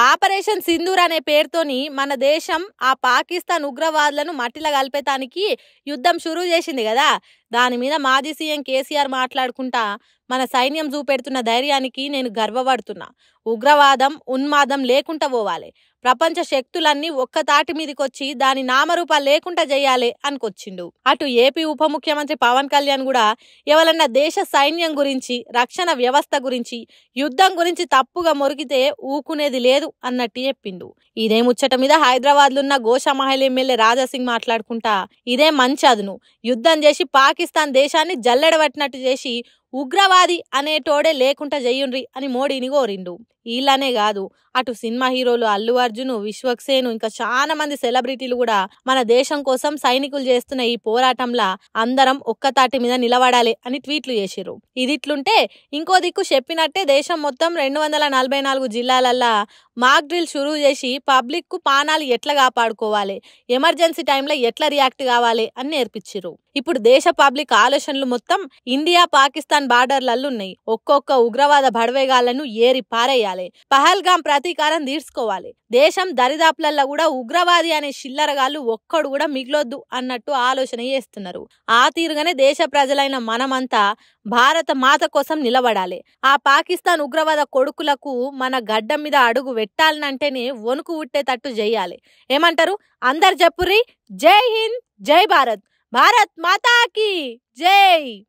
Operation Sindoor అనే పేరుతోని మన దేశం ఆ పాకిస్తాన్ ఉగ్రవాదులను మట్టిలో కలిపేతానికి యుద్ధం షురూ చేసింది కదా. దాని మీద మాజీ సీఎం కేసీఆర్ మాట్లాడుకుంటా మన సైన్యం చూపెడుతున్న ధైర్యానికి నేను గర్వపడుతున్నా. ఉగ్రవాదం ఉన్మాదం లేకుండా పోవాలి, ప్రపంచ శక్తులన్నీ ఒక్క తాటి మీదకొచ్చి దాని నామరూపాలు లేకుండా చేయాలి అనుకొచ్చిండు. అటు ఏపీ ఉప ముఖ్యమంత్రి పవన్ కళ్యాణ్ కూడా ఎవరన్నా దేశ సైన్యం గురించి, రక్షణ వ్యవస్థ గురించి, యుద్ధం గురించి తప్పుగా మొరిగితే ఊకునేది లేదు అన్నట్టు చెప్పిండు. ఇదే ముచ్చట మీద హైదరాబాద్లో ఉన్న గోషామహల్ ఎమ్మెల్యే రాజాసింగ్ మాట్లాడుకుంటా ఇదే మంచి అదును, యుద్ధం చేసి పాకిస్తాన్ దేశాన్ని జల్లెడబట్టినట్టు చేసి ఉగ్రవాది అనేటోడే లేకుండా చెయ్యుండ్రి అని మోడీని కోరిండు. వీళ్ళనే కాదు, అటు సినిమా హీరోలు అల్లు అర్జున్, విశ్వక్సేన్, ఇంకా చాలా మంది సెలబ్రిటీలు కూడా మన దేశం కోసం సైనికులు చేస్తున్న ఈ పోరాటంలా అందరం ఒక్కతాటి మీద నిలబడాలి అని ట్వీట్లు చేసిర్రు. ఇదిట్లుంటే ఇంకో దిక్కు చెప్పినట్టే దేశం మొత్తం 244 జిల్లాలల్లా మాక్ డ్రిల్ షురూ చేసి పబ్లిక్ కు పానాలు ఎట్లా కాపాడుకోవాలి, ఎమర్జెన్సీ టైంలో ఎట్లా రియాక్ట్ కావాలి అని నేర్పించిర్రు. ఇప్పుడు దేశ పబ్లిక్ ఆలోచనలు మొత్తం ఇండియా పాకిస్తాన్ బార్డర్లలో ఉన్నాయి. ఒక్కొక్క ఉగ్రవాద బడవేగాళ్లను ఏరి పారేయాలి, పహల్గాం ప్రతీకారం తీర్చుకోవాలి, దేశం దరిదాపులల్లో కూడా ఉగ్రవాది అనే చిల్లరగాళ్ళు ఒక్కడు కూడా మిగిలొద్దు అన్నట్టు ఆలోచన చేస్తున్నారు. ఆ తీరుగానే దేశ ప్రజలైన మనమంతా భారత మాత కోసం నిలబడాలి. ఆ పాకిస్తాన్ ఉగ్రవాద కొడుకులకు మన గడ్డ మీద అడుగు పెట్టాలనంటేనే వణుకు ఉట్టేటట్టు చేయాలి. ఏమంటారు? అందరు చెప్పుర్రి. జై హింద్, జై భారత్, భారత్ మాతాకి జై.